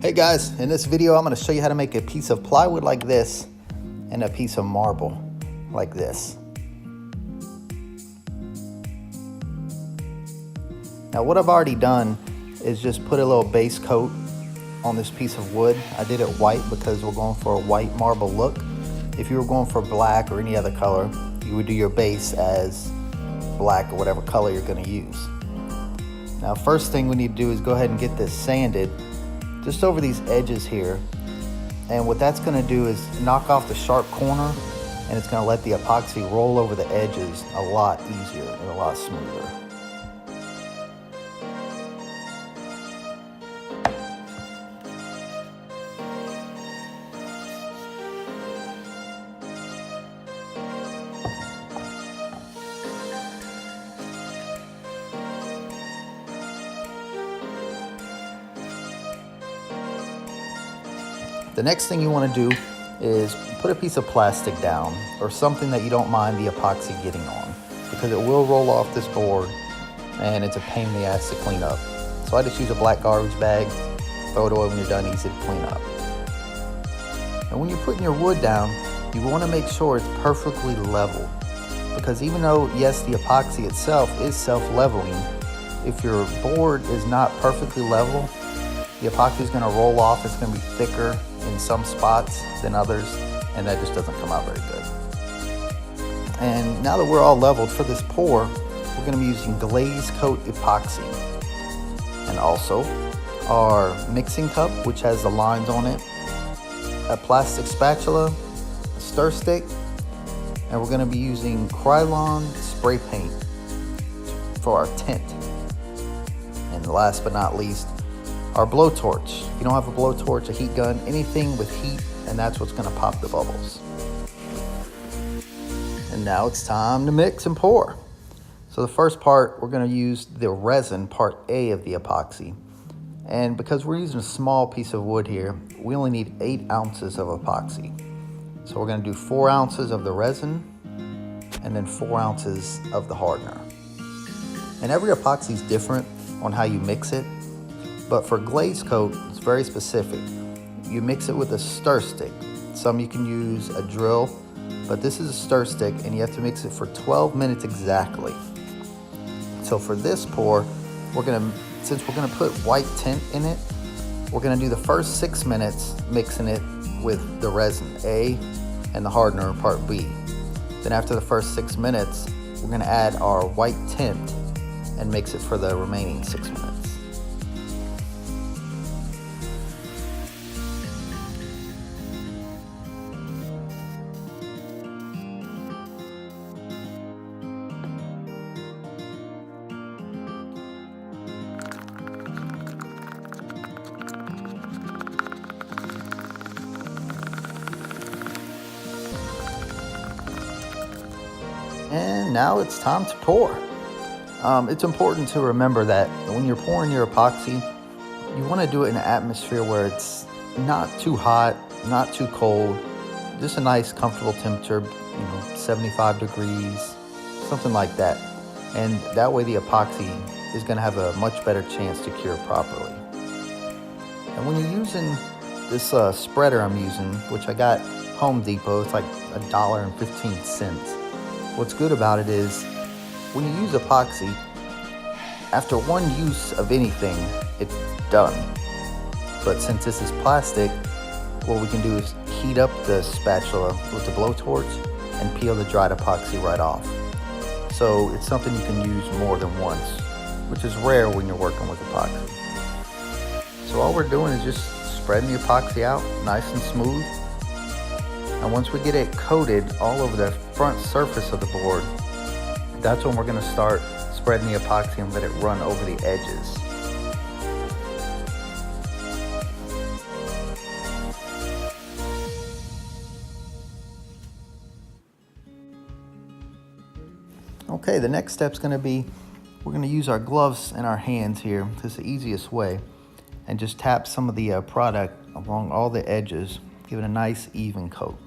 Hey guys, in this video I'm going to show you how to make a piece of plywood like this and a piece of marble like this. Now what I've already done is just put a little base coat on this piece of wood. I did it white because we're going for a white marble look. If you were going for black or any other color, you would do your base as black or whatever color you're going to use. Now first thing we need to do is go ahead and get this sanded just over these edges here, and what that's going to do is knock off the sharp corner, and it's going to let the epoxy roll over the edges a lot easier and a lot smoother. The next thing you want to do is put a piece of plastic down or something that you don't mind the epoxy getting on, because it will roll off this board and it's a pain in the ass to clean up. So I just use a black garbage bag, throw it away when you're done, easy to clean up. And when you're putting your wood down, you want to make sure it's perfectly level, because even though, yes, the epoxy itself is self-leveling, if your board is not perfectly level, the epoxy is going to roll off. It's going to be thicker in some spots than others, and that just doesn't come out very good. And now that we're all leveled for this pour, we're going to be using Glazecoat epoxy, and also our mixing cup, which has the lines on it, a plastic spatula, a stir stick, and we're going to be using Krylon spray paint for our tint. And last but not least, our blowtorch. If you don't have a blowtorch, a heat gun, anything with heat, and that's what's going to pop the bubbles. And now it's time to mix and pour. So the first part, we're going to use the resin, part A of the epoxy. And because we're using a small piece of wood here, we only need 8 ounces of epoxy. So we're going to do 4 ounces of the resin and then 4 ounces of the hardener. And every epoxy is different on how you mix it. But for Glazecoat, it's very specific. You mix it with a stir stick. Some you can use a drill, but this is a stir stick, and you have to mix it for 12 minutes exactly. So for this pour, since we're gonna put white tint in it, we're gonna do the first 6 minutes mixing it with the resin A and the hardener part B. Then after the first 6 minutes, we're gonna add our white tint and mix it for the remaining 6 minutes. And now it's time to pour. It's important to remember that when you're pouring your epoxy, you want to do it in an atmosphere where it's not too hot, not too cold, just a nice comfortable temperature, 75 degrees, something like that. And that way the epoxy is going to have a much better chance to cure properly. And when you're using this spreader I'm using, which I got Home Depot, it's like $1.15. What's good about it is when you use epoxy, after one use of anything, it's done. But since this is plastic, what we can do is heat up the spatula with the blowtorch and peel the dried epoxy right off. So it's something you can use more than once, which is rare when you're working with epoxy. So all we're doing is just spreading the epoxy out nice and smooth. And once we get it coated all over the front surface of the board, that's when we're going to start spreading the epoxy and let it run over the edges. Okay, the next step's going to be, we're going to use our gloves and our hands here. This is the easiest way. And just tap some of the product along all the edges, give it a nice even coat.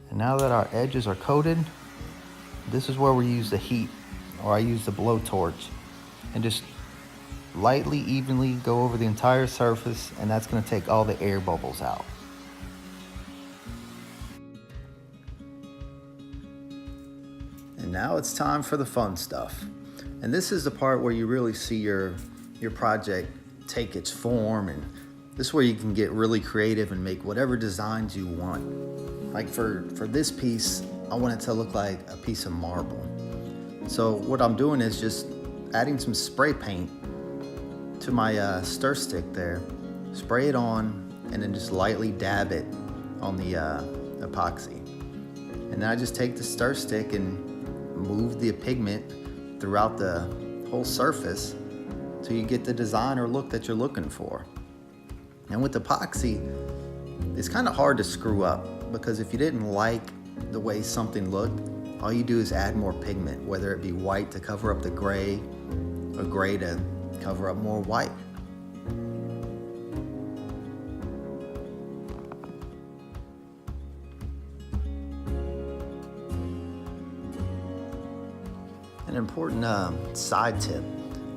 And now that our edges are coated, this is where we use the heat, or I use the blowtorch, and just lightly, evenly go over the entire surface, and that's going to take all the air bubbles out. And now it's time for the fun stuff. And this is the part where you really see your project take its form, and this is where you can get really creative and make whatever designs you want. Like for this piece, I want it to look like a piece of marble. So what I'm doing is just adding some spray paint to my stir stick there, spray it on, and then just lightly dab it on the epoxy. And then I just take the stir stick and move the pigment throughout the whole surface till you get the design or look that you're looking for. And with epoxy, it's kind of hard to screw up, because if you didn't like the way something looked, all you do is add more pigment, whether it be white to cover up the gray or gray to cover up more white. An important side tip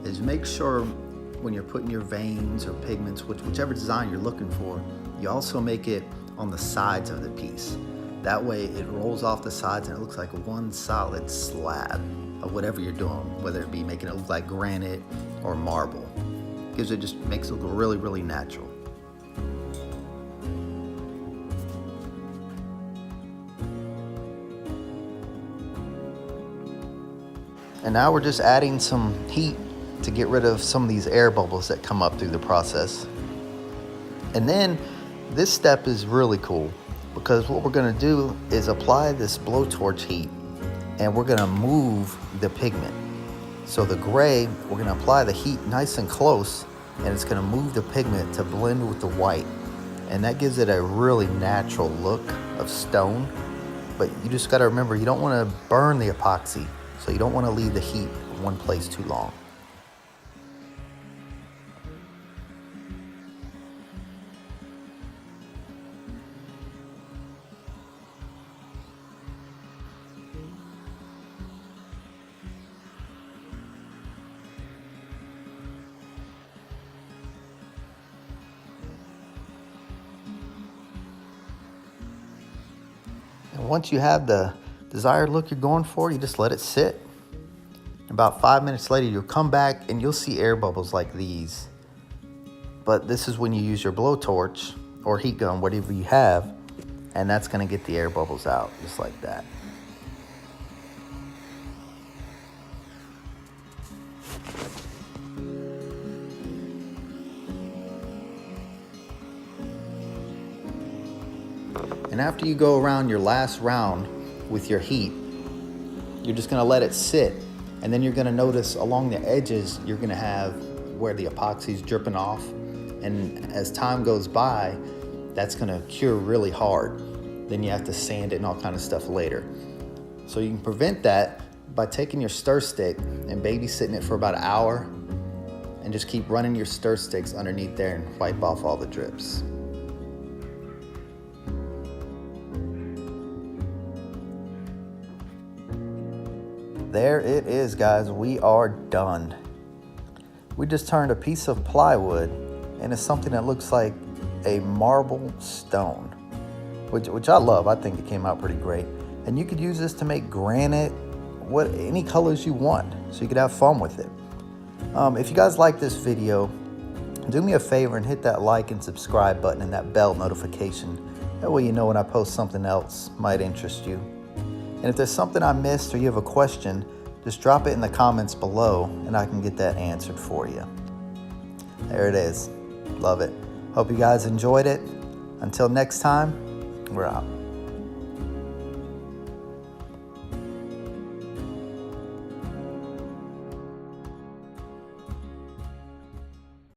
is make sure when you're putting your veins or pigments, whichever design you're looking for, you also make it on the sides of the piece. That way it rolls off the sides and it looks like one solid slab of whatever you're doing, whether it be making it look like granite or marble. It just makes it look really, really natural. And now we're just adding some heat to get rid of some of these air bubbles that come up through the process. And then this step is really cool, because what we're gonna do is apply this blowtorch heat, and we're gonna move the pigment. So the gray, we're gonna apply the heat nice and close, and it's gonna move the pigment to blend with the white. And that gives it a really natural look of stone. But you just gotta remember, you don't wanna burn the epoxy, so you don't wanna leave the heat in one place too long. And once you have the desired look you're going for, you just let it sit. About 5 minutes later, you'll come back and you'll see air bubbles like these. But this is when you use your blowtorch or heat gun, whatever you have, and that's gonna get the air bubbles out, just like that. And after you go around your last round with your heat, you're just gonna let it sit. And then you're gonna notice along the edges, you're gonna have where the epoxy is dripping off. And as time goes by, that's gonna cure really hard. Then you have to sand it and all kind of stuff later. So you can prevent that by taking your stir stick and babysitting it for about an hour, and just keep running your stir sticks underneath there and wipe off all the drips. There it is, guys, we are done. We just turned a piece of plywood into something that looks like a marble stone, which I love. I think it came out pretty great. And you could use this to make granite, any colors you want, so you could have fun with it. If you guys like this video, do me a favor and hit that like and subscribe button and that bell notification. That way you know when I post something else might interest you. And if there's something I missed or you have a question, just drop it in the comments below and I can get that answered for you. There it is. Love it. Hope you guys enjoyed it. Until next time, we're out.